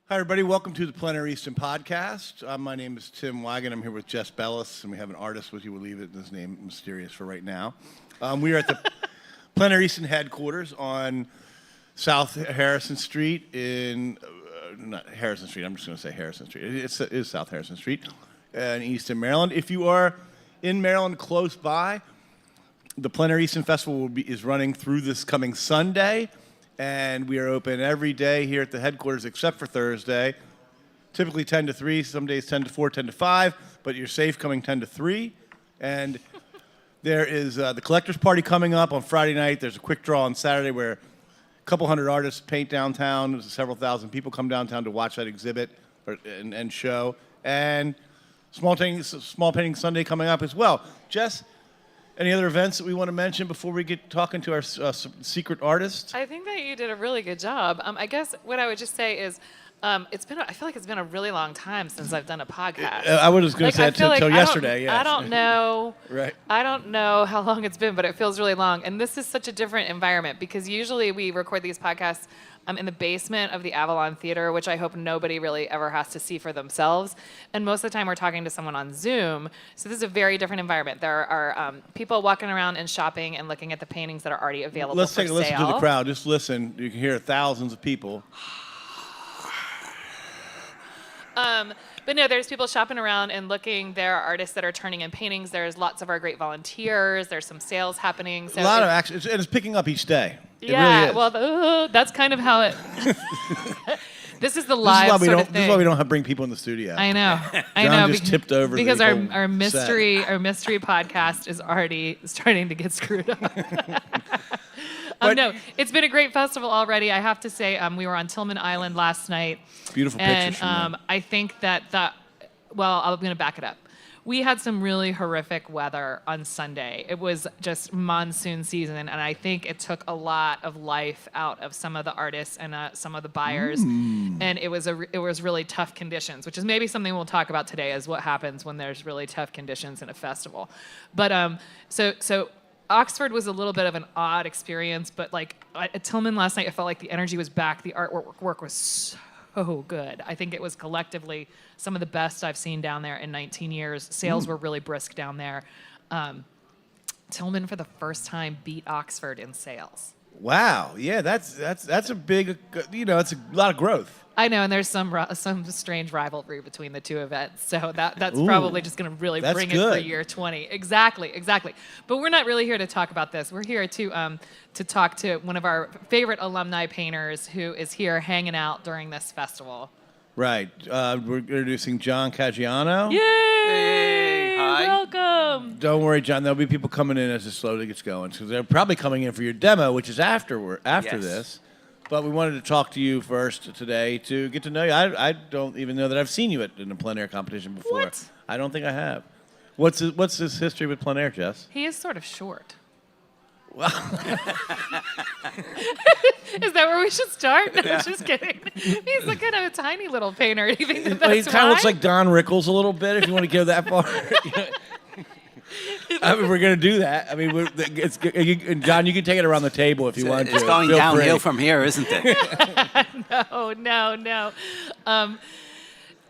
Hi, everybody. Welcome to the Plein Air Easton Podcast. My name is Tim Wagon. I'm here with Jess Bellis, and we have an artist with you. We'll leave his name mysterious for right now. We are at the Plein Air Easton headquarters on South Harrison Street not Harrison Street. I'm just going to say Harrison Street. It is South Harrison Street in Easton, Maryland. If you are in Maryland close by, the Plein Air Easton Festival is running through this coming Sunday. And we are open every day here at the headquarters except for Thursday. Typically 10 to 3, some days 10 to 4, 10 to 5, but you're safe coming 10 to 3. And there is the collector's party coming up on Friday night. There's a quick draw on Saturday where a couple hundred artists paint downtown. There's several thousand people come downtown to watch that exhibit and show. And small painting Sunday coming up as well. Jess, any other events that we want to mention before we get talking to our secret artist? I think that you did a really good job. I guess what I would just say is, I feel like it's been a really long time since I've done a podcast. I was going to say that until yesterday. Yes. I don't know. Right. I don't know how long it's been, but it feels really long. And this is such a different environment because usually we record these podcasts in the basement of the Avalon Theater, which I hope nobody really ever has to see for themselves. And most of the time we're talking to someone on Zoom. So this is a very different environment. There are people walking around and shopping and looking at the paintings that are already available Let's for take a sale. listen to the crowd. Just listen. You can hear thousands of people. But no, there's people shopping around and looking. There are artists that are turning in paintings. There's lots of our great volunteers. There's some sales happening. So a lot of action. And it's picking up each day. Yeah, it really is. Well, that's kind of how it... This is the live sort of thing. This is why we don't bring people in the studio. I know. John just tipped over because the whole our mystery set. our mystery podcast is already starting to get screwed up. No, it's been a great festival already. I have to say, we were on Tillman Island last night. Beautiful pictures from there. I think that I'm going to back it up. We had some really horrific weather on Sunday. It was just monsoon season, and I think it took a lot of life out of some of the artists and some of the buyers. And it was really tough conditions, which is maybe something we'll talk about today, is what happens when there's really tough conditions in a festival. But so Oxford was a little bit of an odd experience, but like at Tillman last night, I felt like the energy was back. The artwork was so good. I think it was collectively some of the best I've seen down there in 19 years. Sales were really brisk down there. Tillman for the first time beat Oxford in sales. Wow. Yeah, that's a big, it's a lot of growth. I know, and there's some strange rivalry between the two events, so that's probably just going to really bring it for year 20. Exactly. But we're not really here to talk about this. We're here to talk to one of our favorite alumni painters who is here hanging out during this festival. Right. We're introducing John Caggiano. Yay! Hey, hi. Welcome. Don't worry, John. There'll be people coming in as it slowly gets going, because they're probably coming in for your demo, which is after Yes. this. But we wanted to talk to you first today to get to know you. I don't even know that I've seen you in a plein air competition before. What? I don't think I have. What's his history with plein air, Jess? He is sort of short. Well, Is that where we should start? No, I'm just kidding. He's like kind of a tiny little painter. Do you think that's he kind of looks like Don Rickles a little bit, if you want to go that far. I mean, we're going to do that. I mean, John, you can take it around the table if you want to. It's going downhill from here, isn't it? No.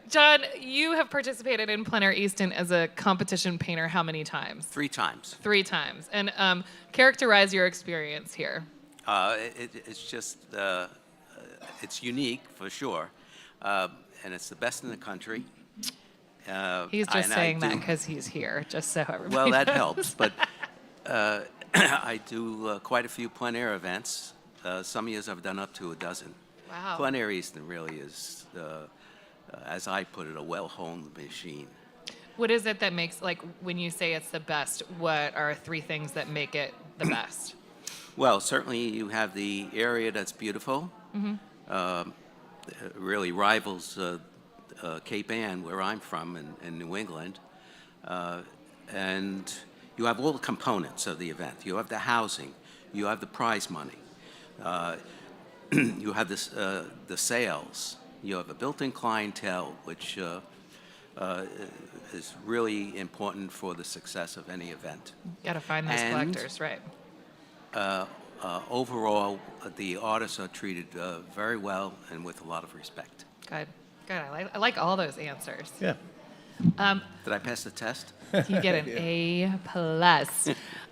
John, you have participated in Plein Air Easton as a competition painter how many times? 3 times. 3 times. And characterize your experience here. It's just, it's unique for sure, and it's the best in the country. He's just saying that because he's here, just so everybody Well, that knows. helps, but I do quite a few plein air events. Some years I've done up to a dozen. Wow. Plein Air Easton really is, as I put it, a well-honed machine. What is it that makes, like, when you say it's the best, what are 3 things that make it the best? Well, certainly you have the area that's beautiful. It really rivals Cape Ann, where I'm from in New England. And you have all the components of the event. You have the housing. You have the prize money. You have the sales. You have a built-in clientele, which is really important for the success of any event. Got to find those collectors, right? Overall, the artists are treated very well and with a lot of respect. Good. Good. I like all those answers. Yeah. Did I pass the test? You get an A plus.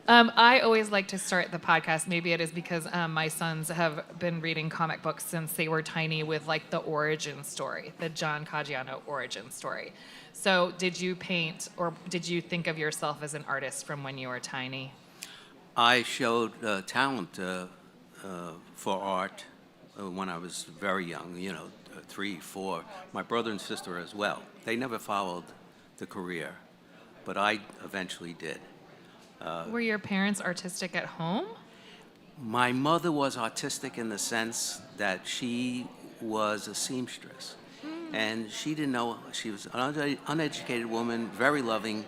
I always like to start the podcast. Maybe it is because my sons have been reading comic books since they were tiny with like the origin story, the John Caggiano origin story. So did you paint or did you think of yourself as an artist from when you were tiny? I showed talent for art when I was very young, 3, 4. My brother and sister as well. They never followed the career, but I eventually did. Were your parents artistic at home? My mother was artistic in the sense that she was a seamstress. And she didn't know, she was an uneducated woman, very loving,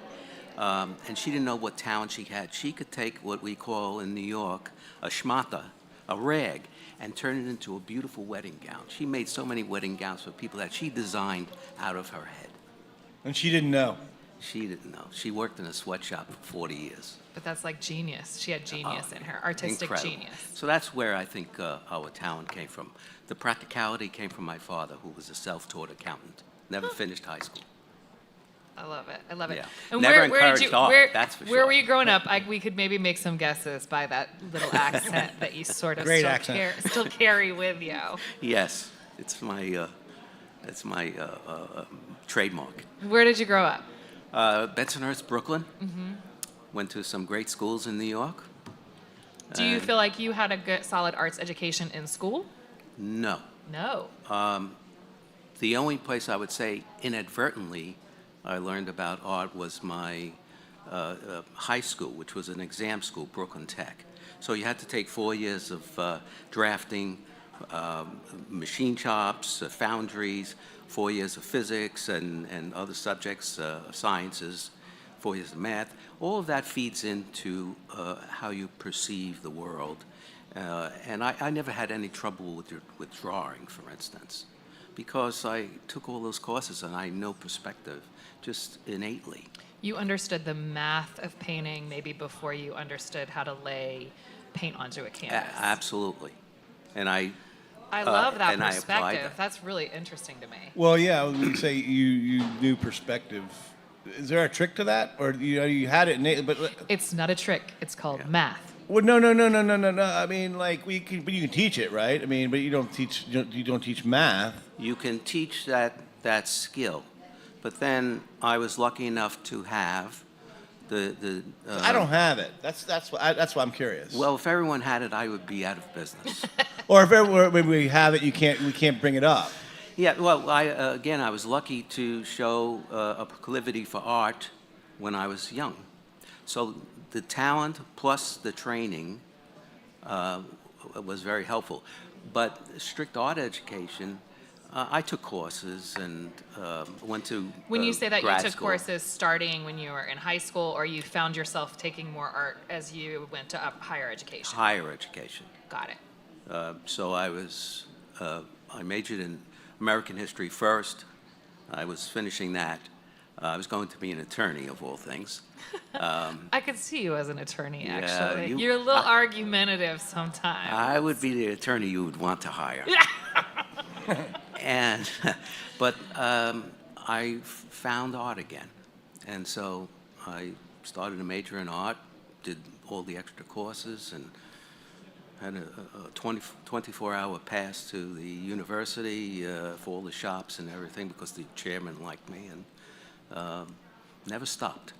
and she didn't know what talent she had. She could take what we call in New York a schmata, a rag, and turn it into a beautiful wedding gown. She made so many wedding gowns for people that she designed out of her head. And she didn't know. She didn't know. She worked in a sweatshop for 40 years. But that's like genius. She had genius in her, artistic Incredible. genius. So that's where I think our talent came from. The practicality came from my father, who was a self-taught accountant. Never finished high school. I love it. I love it. Yeah. And Never where did encouraged you, art, that's for where sure. were you growing up? We could maybe make some guesses by that little accent that you sort of Great still, accent. still carry with you. Yes, it's my trademark. Where did you grow up? Bensonhurst, Brooklyn. Went to some great schools in New York. Do you feel like you had a good, solid arts education in school? No. No. The only place I would say inadvertently I learned about art was my high school, which was an exam school, Brooklyn Tech. So you had to take 4 years of drafting, machine shops, foundries, 4 years of physics and other subjects, sciences, 4 years of math. All of that feeds into how you perceive the world. And I never had any trouble with drawing, for instance, because I took all those courses and I know perspective just innately. You understood the math of painting maybe before you understood how to lay paint onto a canvas. Absolutely. And I love that and I applied perspective. that. That's really interesting to me. Well, yeah, when you say you knew perspective, is there a trick to that, or you had it innately? But It's not a trick. It's called math. well, no. I mean, like but you can teach it, right? I mean, but you don't teach math. You can teach that skill, but then I was lucky enough to have the. I don't have it. That's why I'm curious. Well, if everyone had it, I would be out of business. Or if when we have it, we can't bring it up. Yeah. Well, I was lucky to show a proclivity for art when I was young, so the talent plus the training was very helpful. But strict art education. I took courses and went to When you say that you grad took school. courses starting when you were in high school, or you found yourself taking more art as you went to higher education? Higher education. Got it. So I majored in American history first. I was finishing that. I was going to be an attorney, of all things. I could see you as an attorney, Yeah, actually. you- You're a little argumentative sometimes. I would be the attorney you would want to hire. But I found art again. And so I started a major in art, did all the extra courses, and had a 24-hour pass to the university for all the shops and everything because the chairman liked me, and never stopped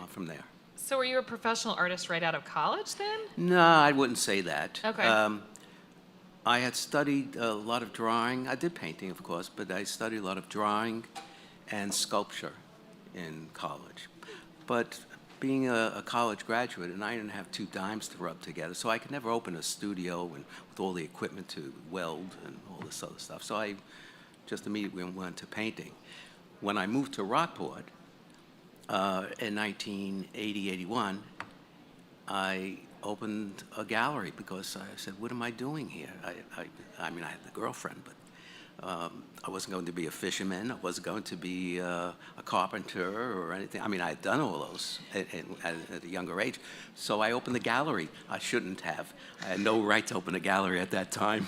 from there. So were you a professional artist right out of college then? No, I wouldn't say that. Okay. I had studied a lot of drawing. I did painting, of course, but I studied a lot of drawing and sculpture in college. But being a college graduate, and I didn't have 2 dimes to rub together, so I could never open a studio and with all the equipment to weld and all this other stuff. So I just immediately went to painting. When I moved to Rockport in 1980-81, I opened a gallery because I said, what am I doing here? I mean, I had the girlfriend, but I wasn't going to be a fisherman. I wasn't going to be a carpenter or anything. I mean, I had done all those at a younger age. So I opened the gallery. I shouldn't have. I had no right to open a gallery at that time.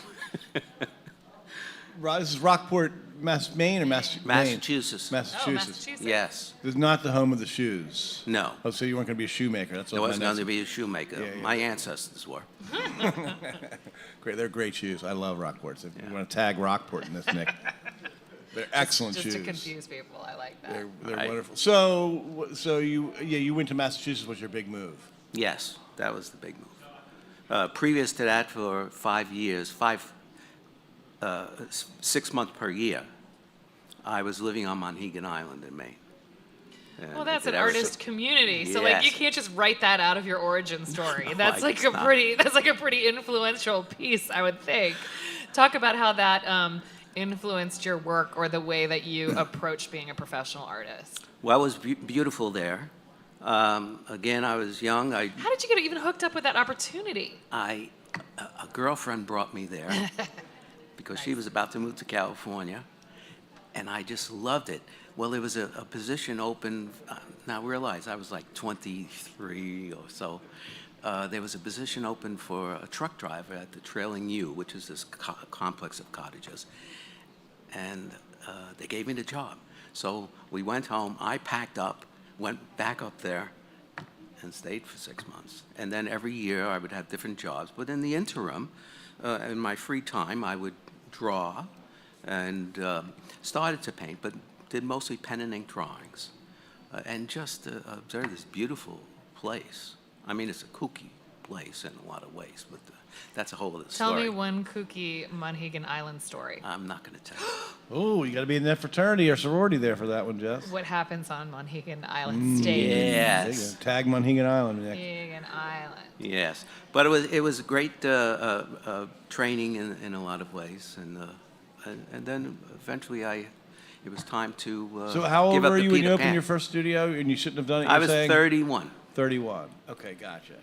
This is Rockport, Maine, or Massachusetts. Massachusetts. Yes. This is not the home of the shoes. No. Oh, so you weren't going to be a shoemaker. That's I what was going to be a shoemaker. Yeah. My ancestors were. Great. They're great shoes. I love Rockports. If you want to tag Rockport in this, Nick. They're excellent Just shoes. to confuse people, I like that. They're Right. wonderful. So you went to Massachusetts. Was your big move? Yes, that was the big move. Previous to that, for 5 years, 6 months per year, I was living on Monhegan Island in Maine. And Well, that's I an did artist community, so like you Yes. can't just write that out of your origin story. No, That's I like guess a not. pretty influential piece, I would think. Talk about how that influenced your work or the way that you approach being a professional artist. Well, it was beautiful there. Again, I was young. How did you get even hooked up with that opportunity? A girlfriend brought me there because she was about to move to California, and I just loved it. Well, there was a position open. Now realize I was like 23 or so. There was a position open for a truck driver at the Trailing U, which is this complex of cottages, and they gave me the job. So we went home. I packed up, went back up there, and stayed for 6 months. And then every year I would have different jobs. But in the interim, in my free time, I would draw and started to paint, but did mostly pen and ink drawings. And just observed this beautiful place. I mean, it's a kooky place in a lot of ways, but that's a whole other Tell story. me one kooky Monhegan Island story. I'm not going to tell you. Oh, you got to be in that fraternity or sorority there for that one, Jess. What happens on Monhegan Island stays. Yes. Tag Monhegan Island, Nick. Monhegan Island. Yes, but it was great training in a lot of ways, and then eventually it was time to So how old give up were the you when you Peter opened Pan. your first studio and you shouldn't have done it? I you're was saying? 31. 31. Okay, gotcha.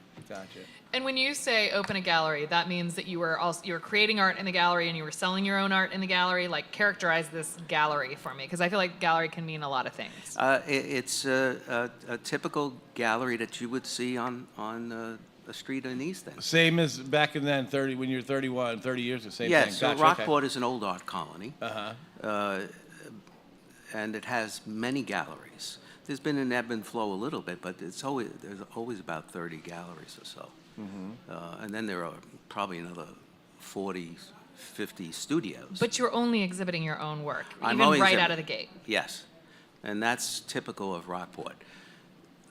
And when you say open a gallery, that means that you were creating art in the gallery and you were selling your own art in the gallery. Like, characterize this gallery for me, because I feel like gallery can mean a lot of things. It's a typical gallery that you would see on a street in Easton. Same as back in then, when you were 31, 30 years ago, same Yes, thing. so Gotcha, Rockport is an old art colony. Uh-huh. And it has many galleries. There's been an ebb and flow a little bit, but there's always about 30 galleries or so. And then there are probably another 40, 50 studios. But you're only exhibiting your own work, I'm even only right exhibit- out of the gate. Yes, and that's typical of Rockport.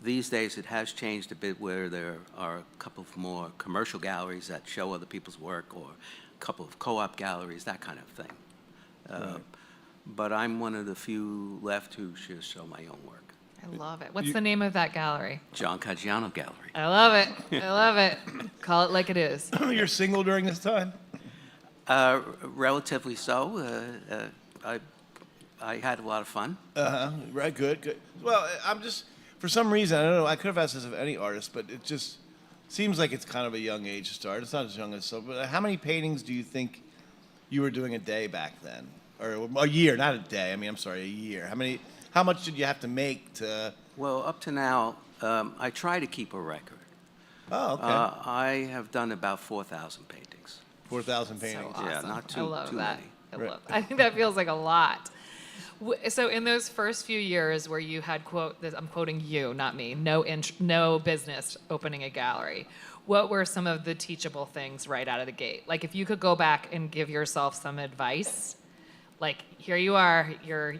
These days, it has changed a bit where there are a couple of more commercial galleries that show other people's work, or a couple of co-op galleries, that kind of thing. Right. But I'm one of the few left who just show my own work. I love it. What's the name of that gallery? John Caggiano Gallery. I love it. I love it. Call it like it is. You're single during this time? Relatively so. I had a lot of fun. Uh-huh. Right, good. Well, I'm just, for some reason, I don't know, I could have asked this of any artist, but it just seems like it's kind of a young age to start. It's not as young as so, but how many paintings do you think you were doing a day back then? Or a year, not a day. I mean, I'm sorry, a year. How much did you have to make to... Well, up to now, I try to keep a record. Oh, okay. I have done about 4,000 paintings. 4,000 paintings. So awesome. Yeah, not too I love that. many. I think that feels like a lot. So in those first few years where you had, I'm quoting you, not me, no business opening a gallery, what were some of the teachable things right out of the gate? Like, if you could go back and give yourself some advice, like, here you are, you're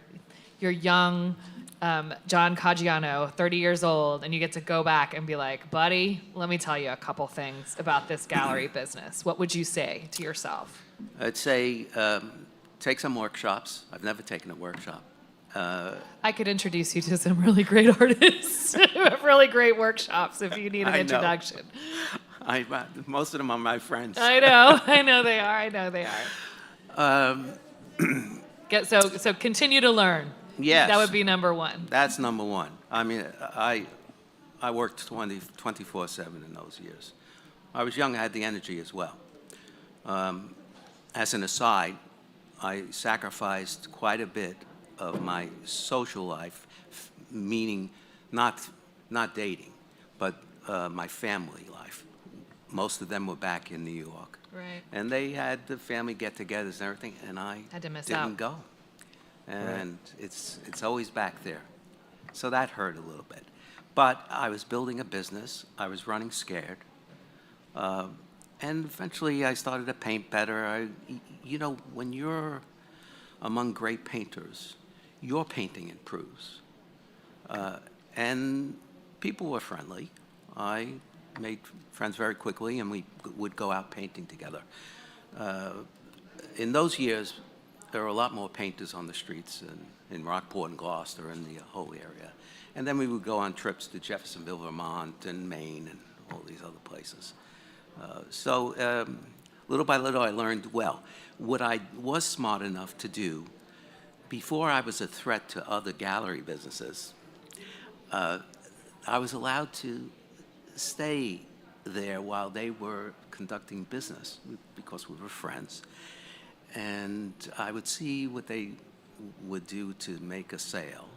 young, John Caggiano, 30 years old, and you get to go back and be like, buddy, let me tell you a couple things about this gallery business. What would you say to yourself? I'd say take some workshops. I've never taken a workshop. I could introduce you to some really great artists who have really great workshops if you need an I know. introduction. Most of them are my friends. I know they are. So continue to learn. Yes. That would be number one. That's number one. I mean, I worked 24/7 in those years. I was young, I had the energy as well. As an aside, I sacrificed quite a bit of my social life, meaning not dating, but my family life. Most of them were back in New York. Right. And they had the family get-togethers and everything, and I Had to miss didn't out. go. And it's always back there. So that hurt a little bit. But I was building a business. I was running scared. And eventually I started to paint better. When you're among great painters, your painting improves. And people were friendly. I made friends very quickly, and we would go out painting together. In those years, there were a lot more painters on the streets in Rockport and Gloucester and the whole area. And then we would go on trips to Jeffersonville, Vermont, and Maine, and all these other places. So little by little, I learned, well, what I was smart enough to do, before I was a threat to other gallery businesses, I was allowed to stay there while they were conducting business because we were friends. And I would see what they would do to make a sale,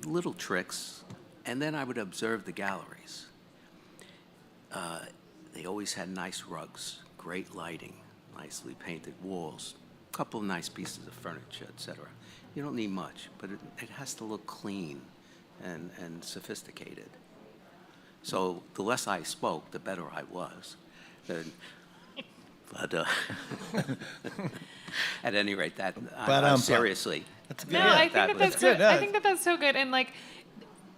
little tricks, and then I would observe the galleries. They always had nice rugs, great lighting, nicely painted walls, a couple of nice pieces of furniture, etc. You don't need much, but it has to look clean and sophisticated. So the less I spoke, the better I was. But at any rate, seriously. That's good. No, Yeah. I think that that's good. I think that that's so good. And like,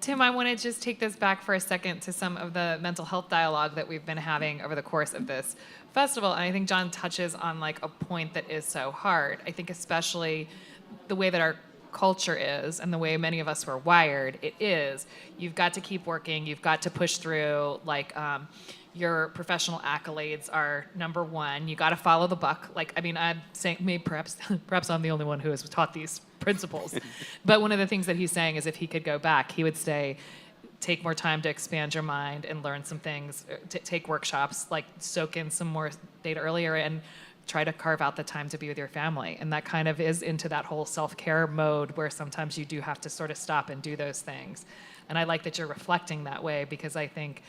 Tim, I want to just take this back for a second to some of the mental health dialogue that we've been having over the course of this festival. And I think John touches on like a point that is so hard. I think especially the way that our culture is and the way many of us were wired, it is, you've got to keep working, you've got to push through, like, your professional accolades are number one. You got to follow the buck. Like, I mean, I'm saying maybe perhaps I'm the only one who has taught these principles. But one of the things that he's saying is if he could go back, he would say, take more time to expand your mind and learn some things, take workshops, like soak in some more data earlier and try to carve out the time to be with your family. And that kind of is into that whole self-care mode where sometimes you do have to sort of stop and do those things. And I like that you're reflecting that way because I think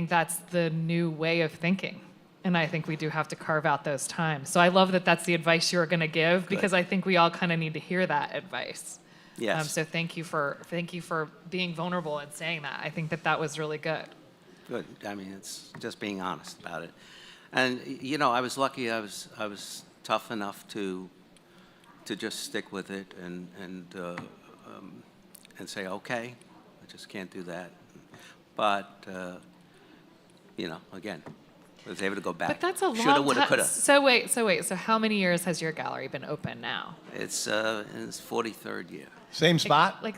that's the new way of thinking. And I think we do have to carve out those times. So I love that that's the advice you're going to give because I think we all kind of need to hear that advice. Yes. So thank you for being vulnerable and saying that. I think that was really good. Good. I mean, it's just being honest about it. And I was lucky. I was tough enough to just stick with it and say, okay, I just can't do that. But again, I was able to go back. But that's a Shoulda, long woulda, time. coulda. So wait. So how many years has your gallery been open now? It's in its 43rd year. Same spot? Like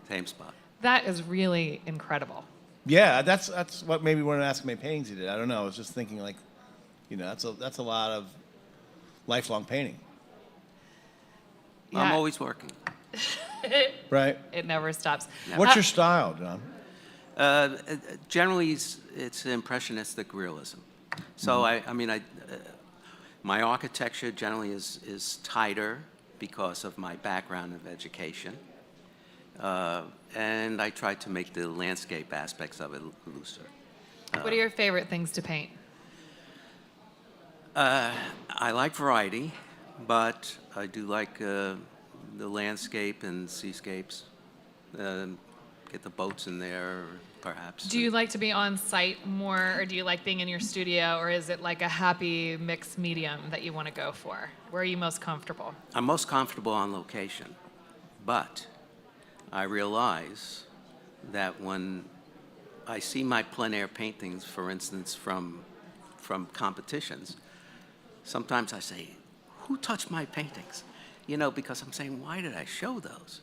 Same spot. that is really incredible. Yeah, that's what maybe one of the Ask My Paintings he did. I don't know. I was just thinking like, that's a lot of lifelong painting. I'm Yeah. always working. Right. It never stops. What's your style, John? Generally, it's impressionistic-realism. So my architecture generally is tighter because of my background of education, and I try to make the landscape aspects of it looser. What are your favorite things to paint? I like variety, but I do like the landscape and seascapes. Get the boats in there, perhaps. Do you like to be on site more, or do you like being in your studio, or is it like a happy mixed medium that you want to go for? Where are you most comfortable? I'm most comfortable on location, but I realize that when I see my plein air paintings, for instance, from competitions, sometimes I say, who touched my paintings? Because I'm saying, why did I show those?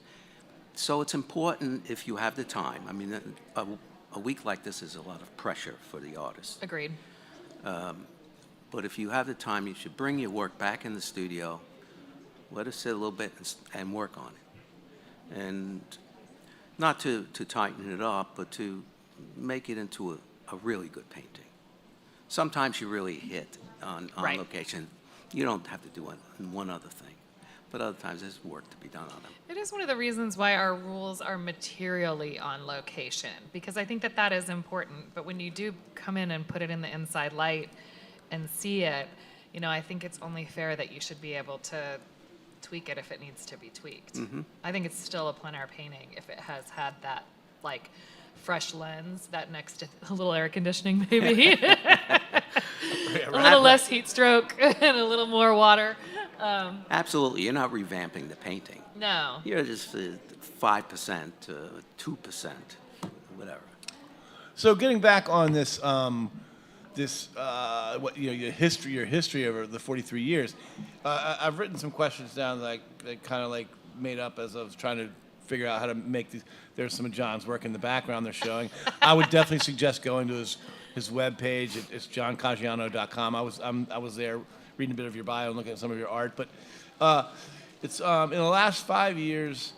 So it's important if you have the time. I mean, a week like this is a lot of pressure for the artist. Agreed. But if you have the time, you should bring your work back in the studio, let it sit a little bit and work on it. And not to tighten it up, but to make it into a really good painting. Sometimes you really hit on Right. location. You don't have to do one other thing. But other times there's work to be done on them. It is one of the reasons why our rules are materially on location, because I think that is important. But when you do come in and put it in the inside light, and see it, I think it's only fair that you should be able to tweak it if it needs to be tweaked. I think it's still a plein air painting if it has had that like fresh lens, that next to a little air conditioning maybe, a little less heat stroke and a little more water. Absolutely. You're not revamping the painting. No. You're just 5% to 2%, whatever. So getting back on this, your history over the 43 years, I've written some questions down that kind of like made up as I was trying to figure out how to make these. There's some of John's work in the background they're showing. I would definitely suggest going to his webpage. It's johncaggiano.com. I was there reading a bit of your bio and looking at some of your art. But it's in the last 5 years,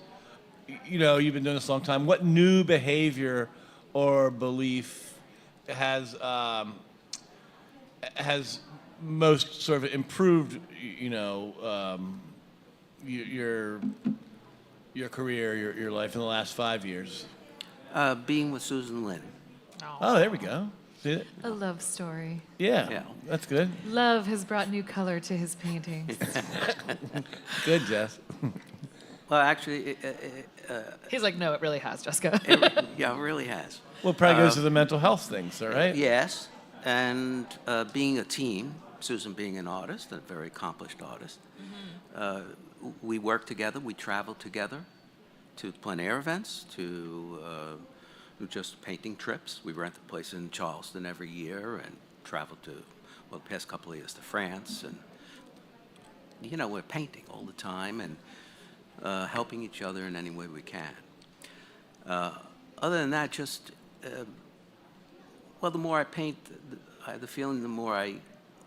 you've been doing this a long time. What new behavior or belief has most sort of improved, your career, your life in the last 5 years? Being with Susan Lynn. Oh, there we go. See it? A love story. Yeah. That's good. Love has brought new color to his paintings. Good, Jess. Well, actually, He's like, no, it really has, Jessica. it really has. Well, it probably goes to the mental health things, all right? Yes, and being a team, Susan being an artist, a very accomplished artist, we work together, we travel together to plein air events, to just painting trips. We rent a place in Charleston every year and travel to, the past couple of years to France. And, we're painting all the time and helping each other in any way we can. Other than that, just, the more I paint, I have the feeling the more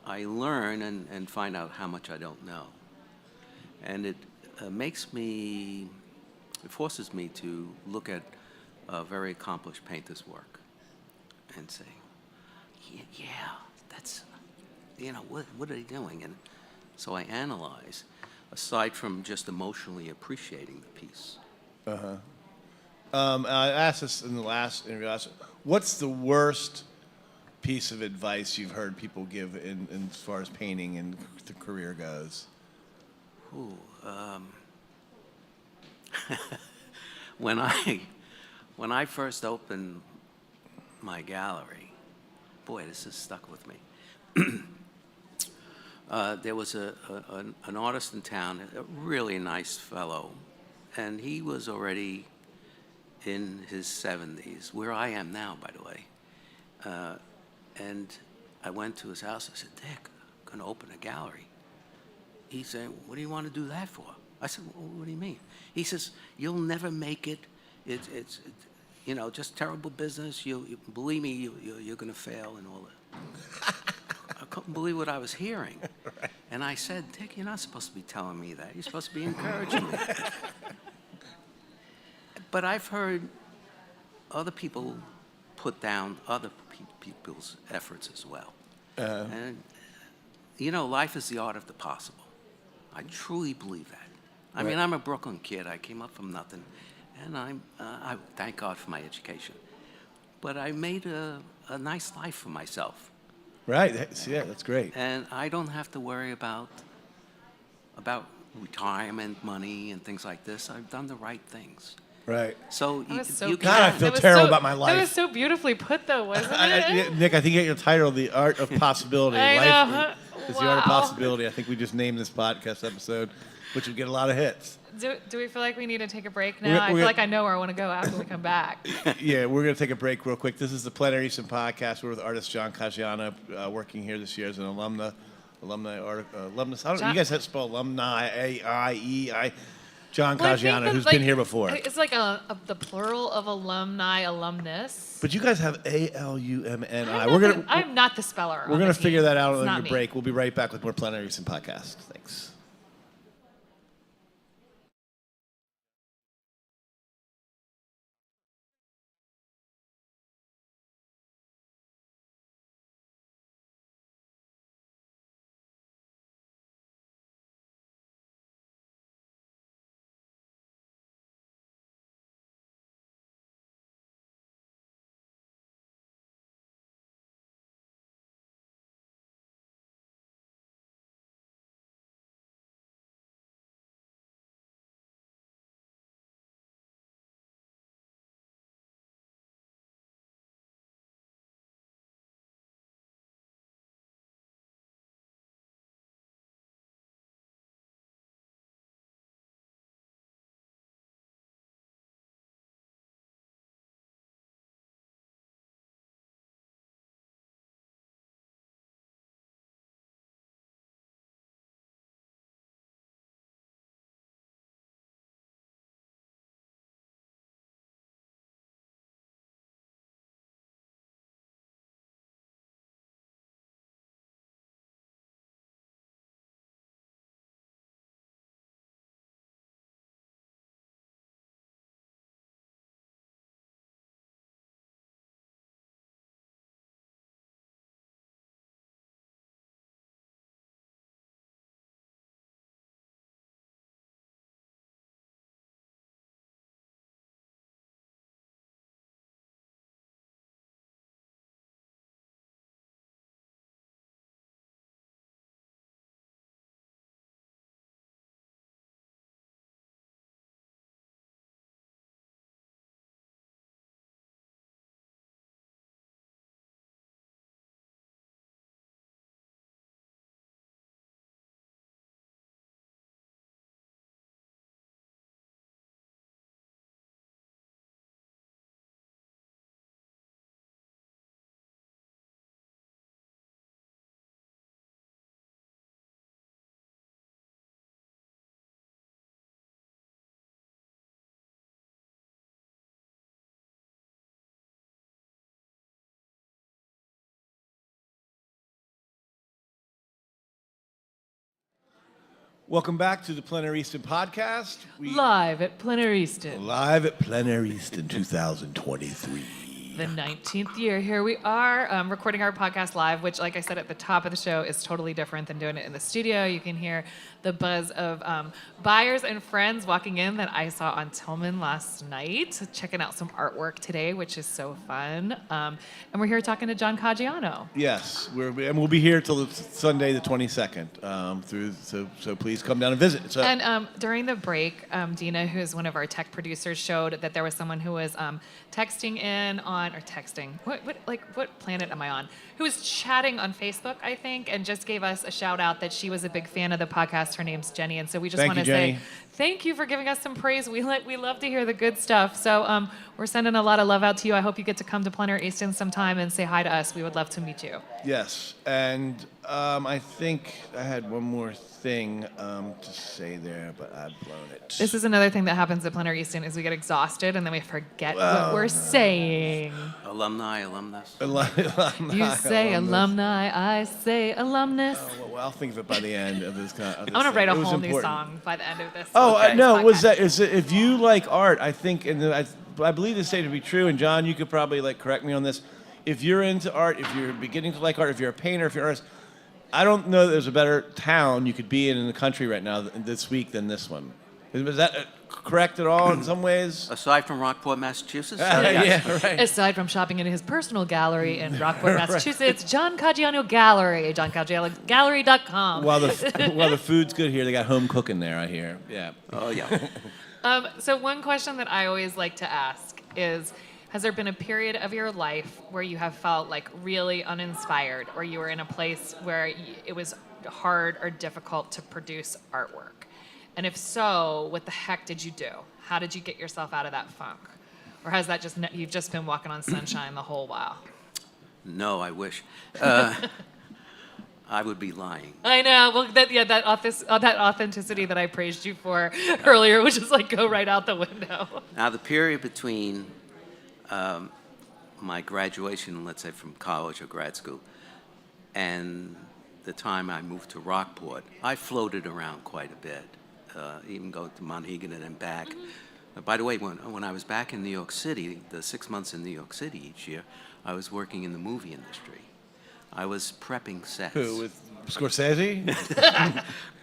I learn and find out how much I don't know. And it forces me to look at very accomplished painters' work and say, yeah, that's, what are they doing? And so I analyze, aside from just emotionally appreciating the piece. I asked this in the last interview. What's the worst piece of advice you've heard people give in as far as painting and the career goes? Ooh, when I first opened my gallery, boy, this has stuck with me. There was an artist in town, a really nice fellow, and he was already in his 70s, where I am now, by the way. And I went to his house. I said, Dick, I'm going to open a gallery. He said, what do you want to do that for? I said, well, what do you mean? He says, you'll never make it. It's just terrible business. Believe me, you're going to fail and all that. I couldn't believe what I was hearing. Right. And I said, Dick, you're not supposed to be telling me that. You're supposed to be encouraging me. But I've heard other people put down other people's efforts as well. And, life is the art of the possible. I truly believe that. I mean, I'm a Brooklyn kid. I came up from nothing, and I thank God for my education. But I made a nice life for myself. Right. Yeah, that's great. And I don't have to worry about retirement money and things like this. I've done the right things. Right. So you God, I feel terrible about my life. That was so beautifully put, though, wasn't it? Nick, I think you got your title, The Art of Possibility. I know. It's the Art of Possibility. I think we just named this podcast episode, which will get a lot of hits. Do we feel like we need to take a break now? I feel like I know where I want to go after we come back. Yeah, we're going to take a break real quick. This is the Plein Air Easton Podcast. We're with artist John Caggiano, working here this year as an alumnus. I don't know. You guys have to spell alumni, A-I-E-I. John Caggiano, who's been here before. It's like the plural of alumni, alumnus. But you guys have A-L-U-M-N-I. I'm not the speller. We're going to figure that out on the the break. We'll be right back with more Plein Air Easton Podcast. Thanks. Welcome back to the Plein Air Easton Podcast. Live at Plein Air Easton. Live at Plein Air Easton 2023. The 19th year. Here we are recording our podcast live, which, like I said at the top of the show, is totally different than doing it in the studio. You can hear the buzz of buyers and friends walking in that I saw on Tillman last night, checking out some artwork today, which is so fun. And we're here talking to John Caggiano. Yes, and we'll be here till Sunday the 22nd. So please come down and visit. And during the break, Dina, who is one of our tech producers, showed that there was someone who was texting in on, or texting, what planet am I on? Who was chatting on Facebook, I think, and just gave us a shout out that she was a big fan of the podcast. Her name's Jenny, and so we just want to say thank you for giving us some praise. We love to hear the good stuff. So we're sending a lot of love out to you. I hope you get to come to Plein Air Easton sometime and say hi to us. We would love to meet you. Yes, and I think I had one more thing to say there, but I've blown it. This is another thing that happens at Plein Air Easton is we get exhausted and then we forget what we're saying. Alumni, alumnus. You say alumni, I say alumnus. Oh, well, I'll think of it by the end of this. I'm gonna write a whole new song by the end of this. Oh, podcast. no, if you like art, I think, and I believe this statement to be true, and John, you could probably correct me on this. If you're into art, if you're beginning to like art, if you're a painter, if you're an artist, I don't know that there's a better town you could be in the country right now this week than this one. Is that correct at all in some ways? Aside from Rockport, Massachusetts? Yeah, right. Aside from shopping in his personal gallery in Rockport, Massachusetts, John Caggiano Gallery, JohnCaggianoGallery.com. While the food's good here, they got home cooking there, I hear. Yeah. Oh, yeah. So one question that I always like to ask is, has there been a period of your life where you have felt really uninspired, or you were in a place where it was hard or difficult to produce artwork? And if so, what the heck did you do? How did you get yourself out of that funk? Or has that you've just been walking on sunshine the whole while? No, I wish. I would be lying. I know. Well, that authenticity that I praised you for earlier would just go right out the window. Now, the period between my graduation, let's say from college or grad school, and the time I moved to Rockport, I floated around quite a bit, even go to Monhegan and then back. By the way, when I was back in New York City, the 6 months in New York City each year, I was working in the movie industry. I was prepping sets. Who, with Scorsese?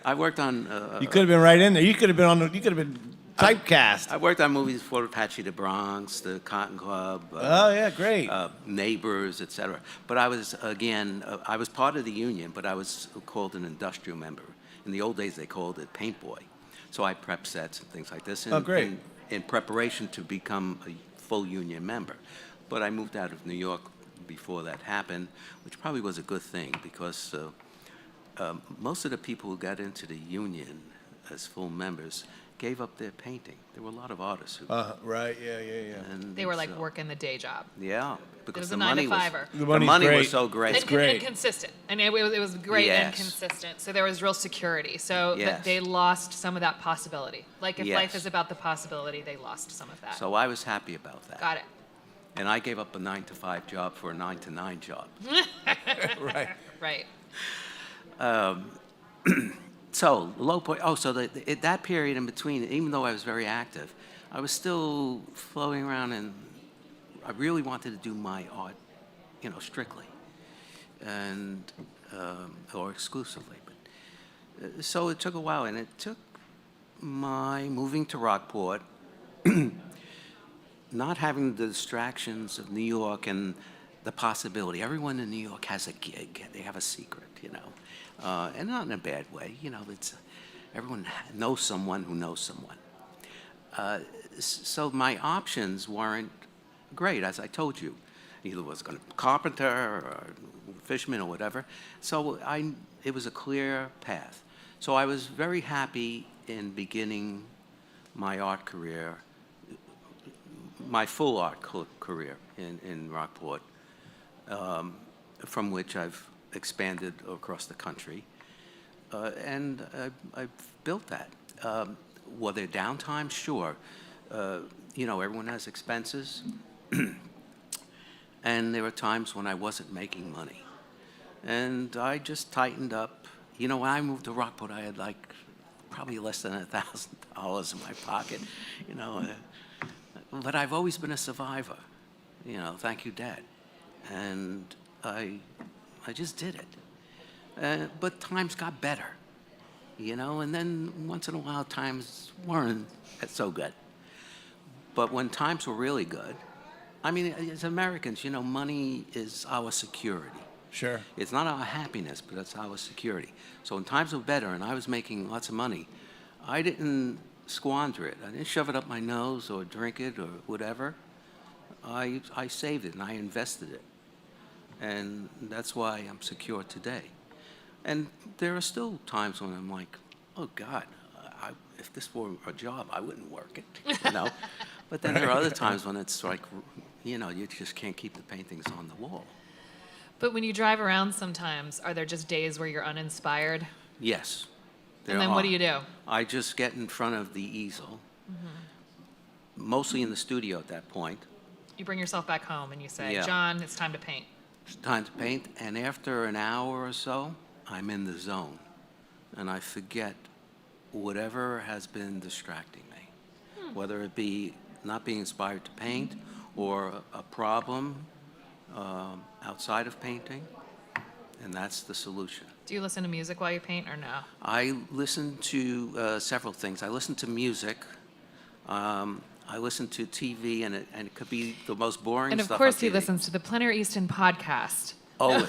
I worked on... you could have been right in there. You could have been typecast. I worked on movies for Apache the Bronx, the Cotton Club. Oh, yeah, great. Neighbors, etc. But I was, again, I was part of the union, but I was called an industrial member. In the old days, they called it paint boy. So I prepped sets and things like this. Great. In preparation to become a full union member. But I moved out of New York before that happened, which probably was a good thing, because most of the people who got into the union as full members gave up their painting. There were a lot of artists who... Right, yeah. And they were working the day job. Yeah, It because was the a money 9-to-5er. the money was so great. It's great. And consistent. And it was great and Yes. consistent. So there was real security. So Yes. they lost some of that possibility. If Yes. life is about the possibility, they lost some of that. So I was happy about that. Got it. And I gave up a 9-to-5 job for a 9-to-9 job. Right. Right. So, low point. Oh, so that period in between, even though I was very active, I was still floating around, and I really wanted to do my art, strictly, and or exclusively. But so it took a while, and it took my moving to Rockport, not having the distractions of New York and the possibility. Everyone in New York has a gig. They have a secret, and not in a bad way. It's everyone knows someone who knows someone. So my options weren't great, as I told you. Either was going to carpenter or fisherman or whatever. So it was a clear path. So I was very happy in beginning my art career, my full art career in Rockport, from which I've expanded across the country, and I've built that. Were there downtimes? Sure. Everyone has expenses, and there were times when I wasn't making money, and I just tightened up. When I moved to Rockport, I had probably less than $1,000 in my pocket, you know. But I've always been a survivor, you know. Thank you, Dad. And I just did it. But times got better, you know. And then once in a while, times weren't so good. But when times were really good, I mean, as Americans, you know, money is our security. Sure. It's not our happiness, but it's our security. So when times were better and I was making lots of money, I didn't squander it. I didn't shove it up my nose or drink it or whatever. I saved it and I invested it. And that's why I'm secure today. And there are still times when I'm like, oh, God, if this were a job, I wouldn't work it, you know? But then there are other times when it's like, you know, you just can't keep the paintings on the wall. But when you drive around sometimes, are there just days where you're uninspired? Yes. And then what do you do? I just get in front of the easel, mostly in the studio at that point. You bring yourself back home and you say, Yeah. John, it's time to paint. It's time to paint, and after an hour or so, I'm in the zone, and I forget whatever has been distracting me, whether it be not being inspired to paint or a problem outside of painting, and that's the solution. Do you listen to music while you paint or no? I listen to several things. I listen to music. I listen to TV, and it could be the most boring And stuff. of course on he TV. listens to the Plein Air Easton Podcast. Always.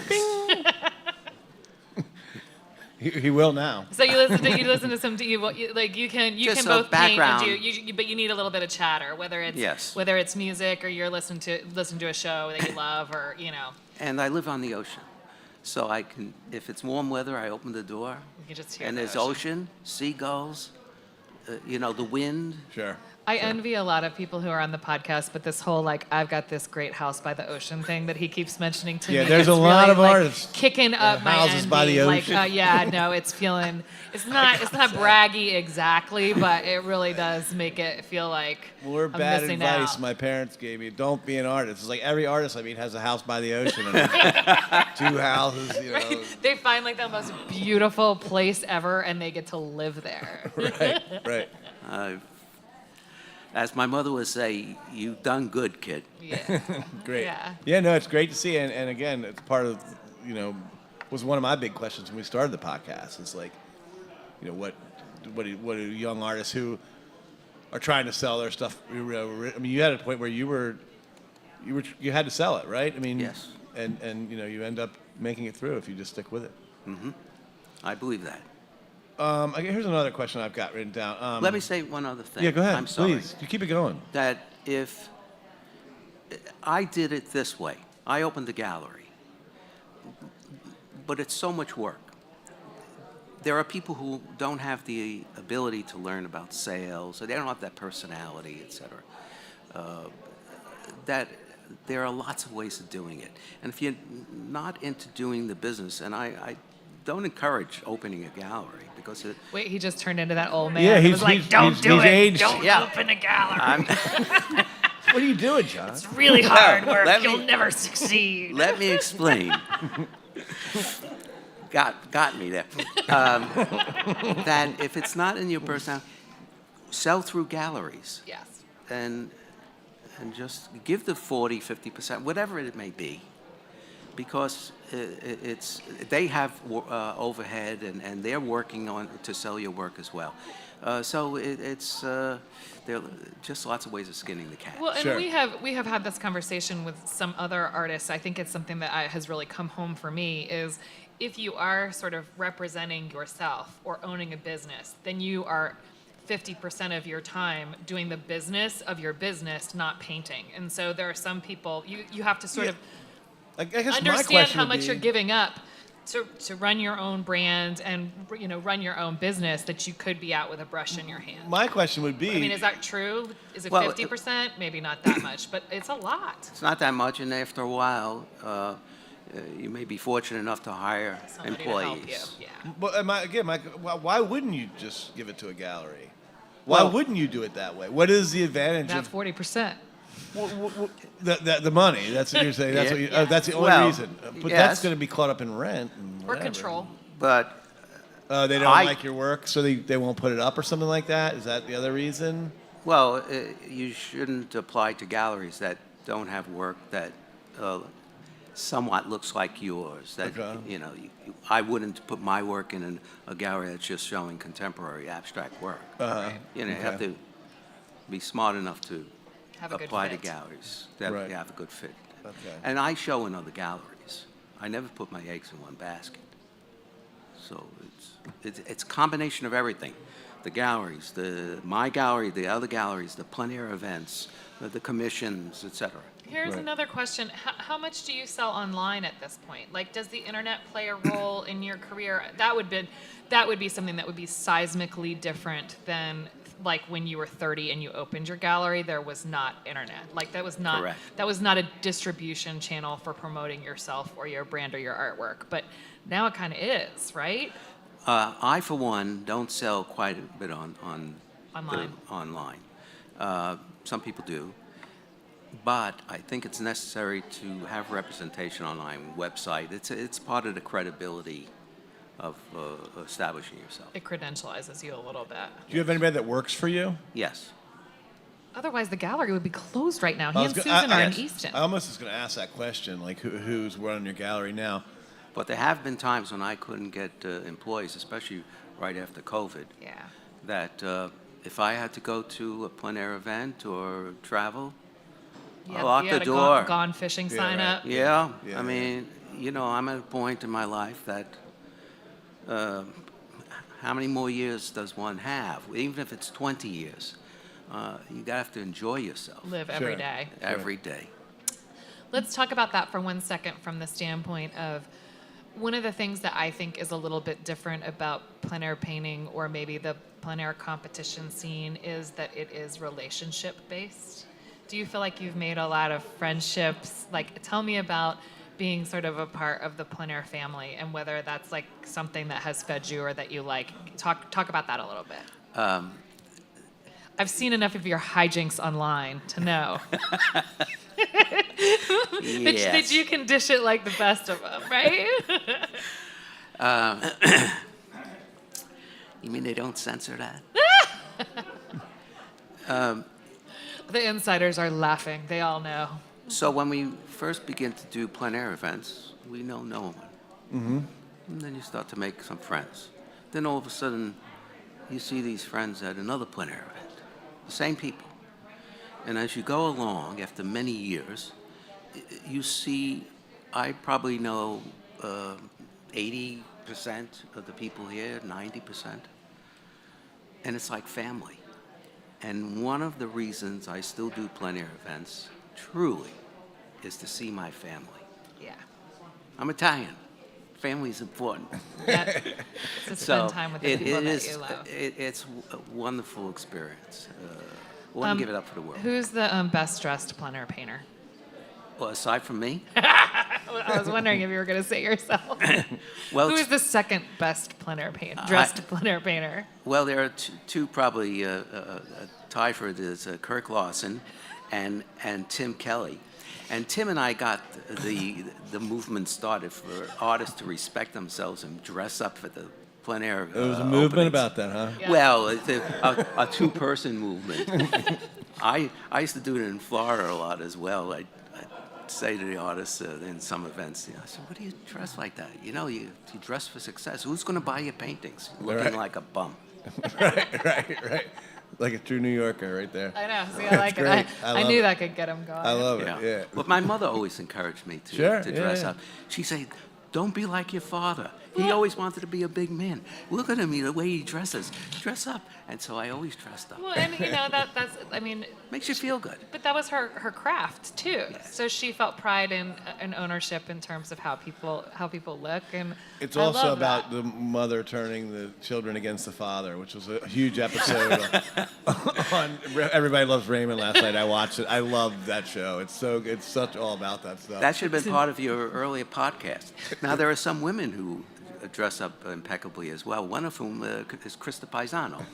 He will now. So you listen to some like you can Just both paint background. and do but you need a little bit of chatter, whether it's Yes. whether it's music or you're listening to a show that you love, or you know. And I live on the ocean, so I can, if it's warm weather, I open the door, You can just hear and the there's ocean. ocean, seagulls, you know, the wind. Sure. I envy a lot of people who are on the podcast, but this whole like I've got this great house by the ocean thing that he keeps mentioning to Yeah, me. there's it's a lot really, of like, artists kicking up my houses envy. by the Like, ocean. yeah, no, it's not braggy exactly, but it really does make it feel like More I'm bad missing advice out. my parents gave me. Don't be an artist. It's like every artist I meet has a house by the ocean and 2 houses, you know. They find like the most beautiful place ever, and they get to live there. Right. As my mother would say, "You've done good, kid." Yeah. Great. Yeah. Yeah, no, it's great to see. And again, it's part of, you know, was one of my big questions when we started the podcast. It's like, you know, what do young artists who are trying to sell their stuff? I mean, you had a point where you had to sell it, right? I mean, Yes. And you know, you end up making it through if you just stick with it. I believe that. Okay, here's another question I've got written down. Let me say one other thing. Yeah, go ahead. I'm sorry. Please, you keep it going. That if I did it this way, I opened the gallery, but it's so much work. There are people who don't have the ability to learn about sales, or they don't have that personality, et cetera. That there are lots of ways of doing it. And if you're not into doing the business, and I don't encourage opening a gallery because it, Wait, he just turned into that old man. Yeah, and he's was like, he's- don't he's- do he's it. aged. Don't Yeah. open a gallery. I'm, What are you doing, John? It's really hard work. Let me- You'll never succeed. let me explain. Got me there. That if it's not in your personality, sell through galleries Yes. and just give the 40, 50%, whatever it may be, because they have overhead and they're working on to sell your work as well. So there are just lots of ways of skinning the cat. Well, and Sure. we have had this conversation with some other artists. I think it's something that has really come home for me is if you are sort of representing yourself or owning a business, then you are 50% of your time doing the business of your business, not painting. And so there are some people you have to sort Yeah. of I guess my understand question how would much be- you're giving up to run your own brand and run your own business that you could be out with a brush in your hand. My question would be. I mean, is that true? Is it Well, 50%? Maybe not that much, but it's a lot. It's not that much, and after a while, you may be fortunate enough to hire Somebody employees. to help you. Yeah. But why wouldn't you just give it to a gallery? Why Well- wouldn't you do it that way? What is the advantage That's of 40%. the money? That's what you're saying. That's what you, Yeah. that's the only Well, reason. But yes. that's going to be caught up in rent and Or whatever. control. But They don't like your work, so they won't put it up or something like that? Is that the other reason? Well, you shouldn't apply to galleries that don't have work that somewhat looks like yours. That Okay. I wouldn't put my work in a gallery that's just showing contemporary abstract work. You have to be smart enough to Have a good apply to fit. galleries that Right. have a good fit. Okay. And I show in other galleries. I never put my eggs in one basket. So it's a combination of everything. The galleries, my gallery, the other galleries, the plein air events, the commissions, etc. Here's Right. another question. How much do you sell online at this point? Like, does the internet play a role in your career? That would be something that would be seismically different than like when you were 30 and you opened your gallery. There was not internet. Like that was not Correct. that was not a distribution channel for promoting yourself or your brand or your artwork. But now it kind of is, right? I, for one, don't sell quite a bit Online. online. Some people do. But I think it's necessary to have representation online, website. It's part of the credibility of establishing yourself. It credentializes you a little bit. Do you have anybody that works for you? Yes. Otherwise, the gallery would be closed right now. He I and was go- Susan are in yes. Easton. I almost was going to ask that question, like who's running your gallery now? But there have been times when I couldn't get employees, especially right after COVID, Yeah. that if I had to go to a plein air event or travel, I lock You the had a door. gone fishing sign right. up. Yeah, Yeah, I mean, I'm at a point in my life that how many more years does one have? Even if it's 20 years, you have to enjoy yourself Live every Sure. day. every day. Let's talk about that for 1 second from the standpoint of one of the things that I think is a little bit different about plein air painting or maybe the plein air competition scene is that it is relationship based. Do you feel like you've made a lot of friendships? Like, tell me about being sort of a part of the plein air family and whether that's like something that has fed you or that you like. Talk about that a little bit. I've seen enough of your hijinks online to know that you can dish it like the best of them, right? You mean they don't censor that? The insiders are laughing. They all know. So when we first begin to do plein air events, we know no one. Mm-hmm. And then you start to make some friends. Then all of a sudden, you see these friends at another plein air event, the same people. And as you go along, after many years, you see, I probably know 80% of the people here, 90%. And it's like family. And one of the reasons I still do plein air events, truly, is to see my family. Yeah. I'm Italian. Family's important. It's to spend time with the people that you love. It's a wonderful experience. Wouldn't give it up for the world. Who's the best dressed plein air painter? Well, aside from me, I was wondering if you were going to say yourself. well, Who is the second best plein air dressed plein air painter? well, there are two probably tied for it is Kirk Lawson and Tim Kelly. And Tim and I got the movement started for artists to respect themselves and dress up for the plein air. It was a movement openings. about that, huh? Yeah. Well, it's a two-person movement. I used to do it in Florida a lot as well. I'd say to the artists in some events, I said, "What do you dress like that? You dress for success. Who's going to buy your paintings? Looking Right. like a bum." right. Like a true New Yorker right there. I know. See, I like it. great. I I love knew it. that could get him going. I love it, yeah. But my mother always encouraged me to Sure, dress yeah. up. She'd say, "Don't be like your father. He always wanted to be a big man. Look at him, the way he dresses. Dress up." And so I always dressed up. Well, and that's I mean, Makes you feel good. but that was her craft too. Yes. So she felt pride in ownership in terms of how people look, and It's I also love about that. the mother turning the children against the father, which was a huge episode on Everybody Loves Raymond last night. I watched it. I love that show. It's such all about that stuff. That should have been part of your earlier podcast. Now, there are some women who dress up impeccably as well, one of whom is Krista Paisano.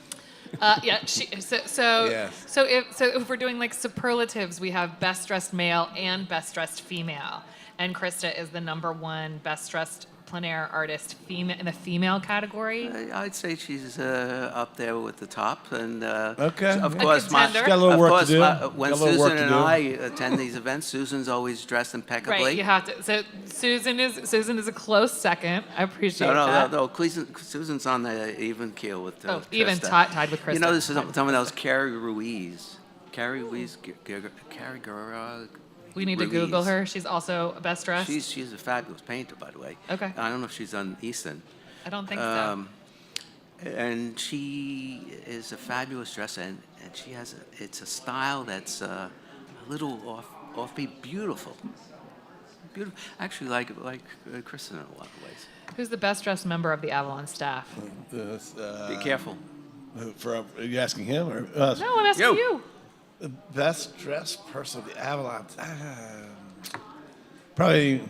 Yeah. So Yes. if we're doing like superlatives, we have best dressed male and best dressed female, and Krista is the #1 best dressed plein air artist in the female category? I'd say she's up there with the top, and Okay. of A course, contender? She's got a little of work course, to do. when Got a little work Susan to and do. I attend these events, Susan's always dressed impeccably. Right, you have to. So Susan is a close second. I appreciate that. No. Susan's on the even keel with Even Trista. tied with Krista. You know, this is someone else, Carrie Ruiz. Carrie Guerra. We need to Google her. She's also best dressed. She's a fabulous painter, by the way. Okay. I don't know if she's on Easton. I don't think so. And she is a fabulous dresser, and she has it's a style that's a little offbeat, beautiful. Beautiful. Actually, like Kristen in a lot of ways. Who's the best dressed member of the Avalon staff? Be careful. Are you asking him or us? No, I'm asking you. The best dressed person of the Avalon. Probably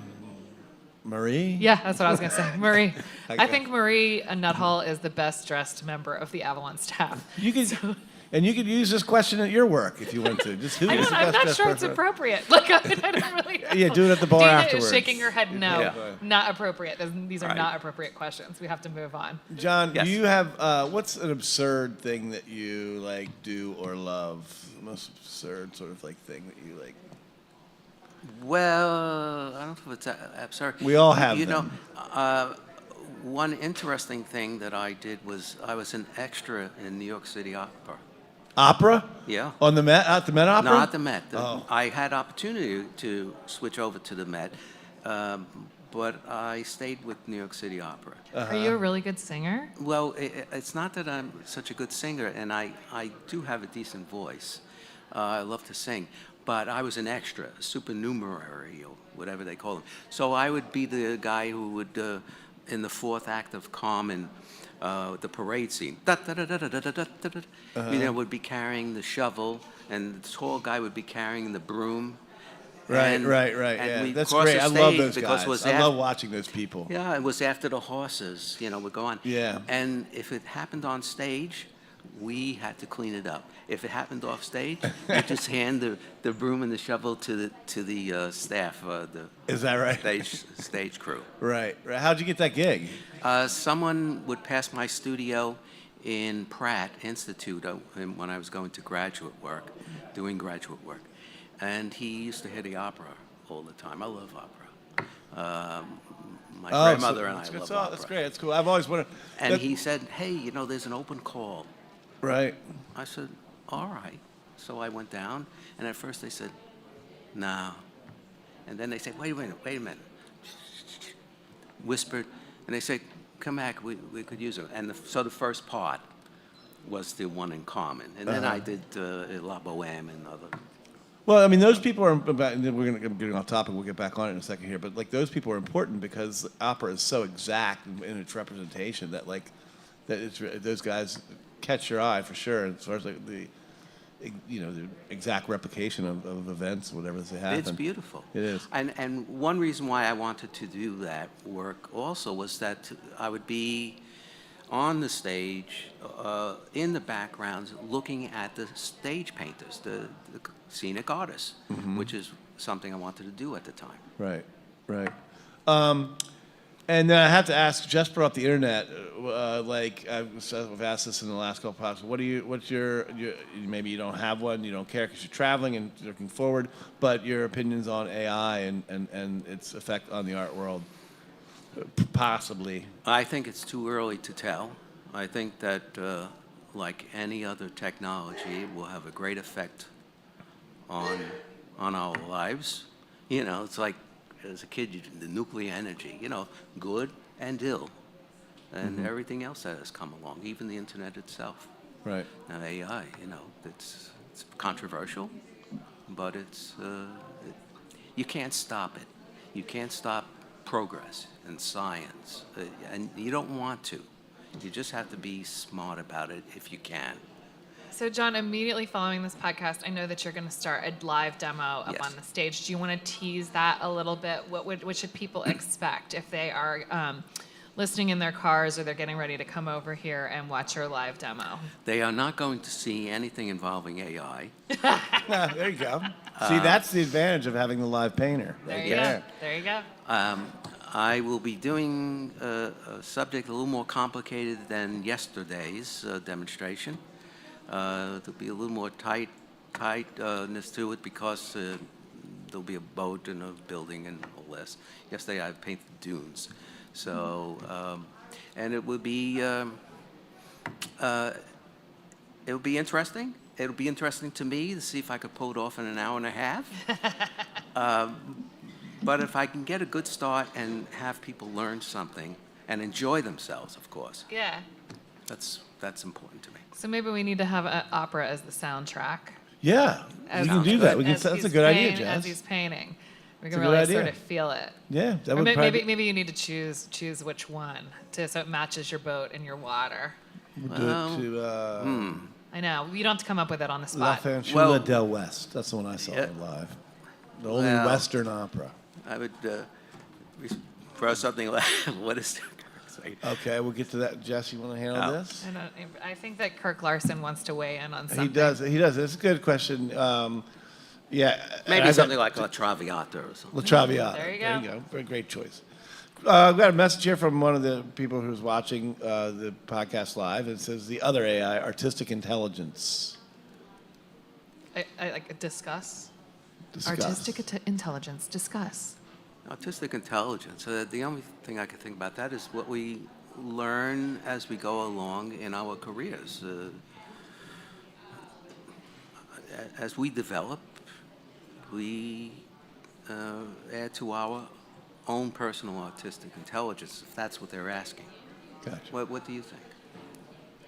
Marie. Yeah, that's what I was going to say. Marie. I Okay. think Marie Nuthall is the best dressed member of the Avalon staff. You could, and you could use this question at your work if you want to. Just who is the I'm best not dressed sure it's person? appropriate. Like, I don't really know. Yeah, do it at the bar Dina afterwards. is shaking her head no. Yeah. Not appropriate. These are Right. not appropriate questions. We have to move on. John, Yes. do you have what's an absurd thing that you like do or love? The most absurd sort of like thing that you like. Well, I don't know if it's absurd. We all have You them. know, one interesting thing that I did was I was an extra in New York City Opera. Opera? Yeah. On the Met, at the Met Opera? Not the Met. Oh. I had opportunity to switch over to the Met, but I stayed with New York City Opera. Are you a really good singer? Well, it's not that I'm such a good singer, and I do have a decent voice. I love to sing, but I was an extra, a supernumerary, or whatever they call them. So I would be the guy who would, in the fourth act of Carmen, the parade scene, would be carrying the shovel, and the tall guy would be carrying the broom. Right, And- right. and Yeah, we'd that's cross great. the I love stage those because guys. it was I af- love watching those people. Yeah, it was after the horses, would go on. Yeah. And if it happened on stage, we had to clean it up. If it happened off stage, you just hand the broom and the shovel to the staff, the Is that right? stage crew. Right. How'd you get that gig? Someone would pass my studio in Pratt Institute when I was going to doing graduate work. And he used to hear the opera all the time. I love opera. My grandmother and I love opera. That's great. That's cool. I've always wanted. And he said, hey, there's an open call. Right. I said, all right. So I went down, and at first they said, no. And then they said, wait a minute. Whispered, and they said, come back, we could use it. And so the first part was the one in Carmen. And then I did La Boheme and other. Well, I mean, those people are. We're going to get off topic. We'll get back on it in a second here. But like, those people are important because opera is so exact in its representation that those guys catch your eye for sure. As far as like the exact replication of events, whatever they happen. It's beautiful. It is. And one reason why I wanted to do that work also was that I would be on the stage, in the background, looking at the stage painters, the scenic artists, which is something I wanted to do at the time. Right. And then I have to ask, just brought up the internet. I've asked this in the last couple of podcasts. What's your maybe you don't have one, you don't care because you're traveling and looking forward, but your opinions on AI and its effect on the art world, possibly. I think it's too early to tell. I think that, like any other technology, it will have a great effect on our lives. It's like, as a kid, the nuclear energy, good and ill, and everything else that has come along, even the internet itself. Right. Now AI, it's controversial, but you can't stop it. You can't stop progress in science, and you don't want to. You just have to be smart about it if you can. So, John, immediately following this podcast, I know that you're going to start a live demo up Yes. on the stage. Do you want to tease that a little bit? What should people expect if they are listening in their cars or they're getting ready to come over here and watch your live demo? They are not going to see anything involving AI. There you go. See, that's the advantage of having the live painter. There right you go. There you go. I will be doing a subject a little more complicated than yesterday's demonstration. There'll be a little more tightness to it because there'll be a boat and a building and all this. Yesterday I painted dunes. So, and it will be interesting. It'll be interesting to me to see if I could pull it off in an hour and a half. But if I can get a good start and have people learn something and enjoy themselves, of course, Yeah. that's important to me. So maybe we need to have an opera as the soundtrack. Yeah, we can do that. That's a good idea, Jess. As he's painting, we It's can a good really idea. sort of feel it. Yeah, that Or would maybe you need to choose which one so it matches your boat and your water. We'll do it to I know you don't have to come up with it on the La spot. Fanciulla del West. That's the one I saw Yeah. live. The only Well, Western opera. I would throw something like, what is Okay, we'll get to that. Jess, you want to handle Oh. this? I think that Kirk Larson wants to weigh in on something. He does. It's a good question. Yeah. Maybe something like La Traviata or something. La Traviata. There you go. Very great choice. I've got a message here from one of the people who's watching the podcast live. It says the other AI, artistic intelligence. I like discuss. Discuss. Artistic intelligence. Discuss. Artistic intelligence. The only thing I can think about that is what we learn as we go along in our careers. As we develop, we add to our own personal artistic intelligence, if that's what they're asking. Gotcha. What do you think?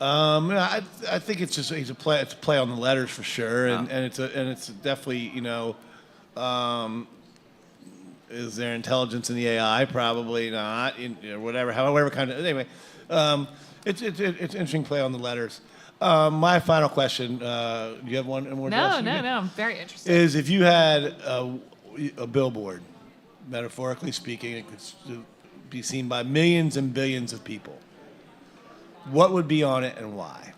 I think it's just it's a play on the letters for sure, and it's definitely is there intelligence in the AI? Probably not. However kind of anyway, it's interesting play on the letters. My final question: do you have one more? No. I'm very interested. Is if you had a billboard, metaphorically speaking, it could be seen by millions and billions of people. What would be on it and why?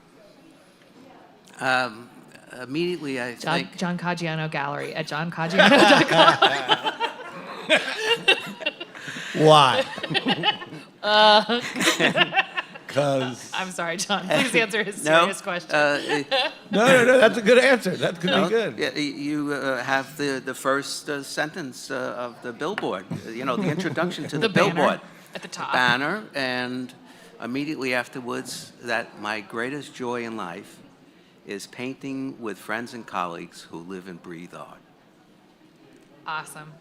Immediately, I think John Caggiano Gallery at johncaggiano.com. Why? Because I'm sorry, John. Please answer his serious question. no, that's a good answer. That could be good. Yeah, you have the first sentence of the billboard. The introduction to the banner billboard at the top. banner, and immediately afterwards, that my greatest joy in life is painting with friends and colleagues who live and breathe art. Awesome.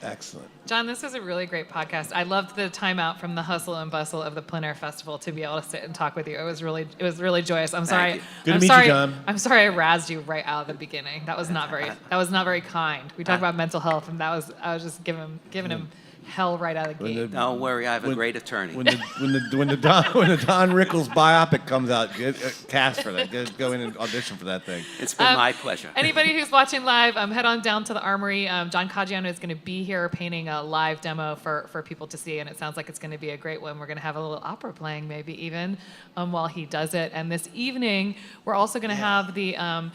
Excellent. John, this was a really great podcast. I loved the time out from the hustle and bustle of the Plein Air Festival to be able to sit and talk with you. It was really joyous. I'm sorry. you. Good to meet you, John. I'm sorry I razzed you right out of the beginning. That was not very kind. We talked about mental health, and I was just giving him hell right out of the gate. Don't worry, I have a great attorney. When the Don Rickles biopic comes out, cast for that. Go in and audition for that thing. It's been my pleasure. Anybody who's watching live, head on down to the Armory. John Caggiano is going to be here painting a live demo for people to see, and it sounds like it's going to be a great one. We're going to have a little opera playing maybe even while he does it. And this evening, we're also going to have the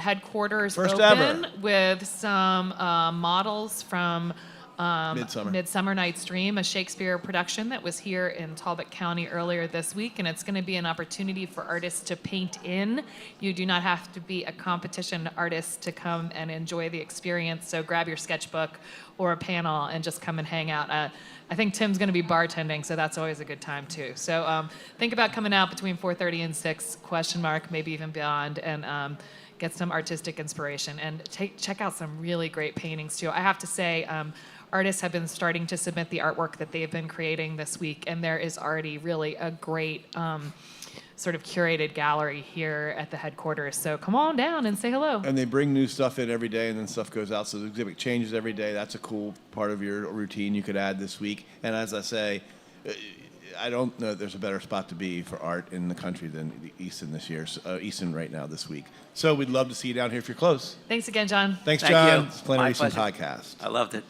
headquarters First open ever. with some models from Midsummer Night's Dream, a Shakespeare production that was here in Talbot County earlier this week, and it's going to be an opportunity for artists to paint in. You do not have to be a competition artist to come and enjoy the experience, so grab your sketchbook or a panel and just come and hang out. I think Tim's going to be bartending, so that's always a good time too. So think about coming out between 4:30 and 6, maybe even beyond, and get some artistic inspiration and check out some really great paintings too. I have to say, artists have been starting to submit the artwork that they've been creating this week, and there is already really a great sort of curated gallery here at the headquarters. So come on down and say hello. And they bring new stuff in every day, and then stuff goes out. So the exhibit changes every day. That's a cool part of your routine you could add this week. And as I say, I don't know that there's a better spot to be for art in the country than the Easton Easton right now this week. So we'd love to see you down here if you're close. Thanks again, John. Thanks, Thank John. you. It's Plein Air My Easton pleasure. Podcast. I loved it.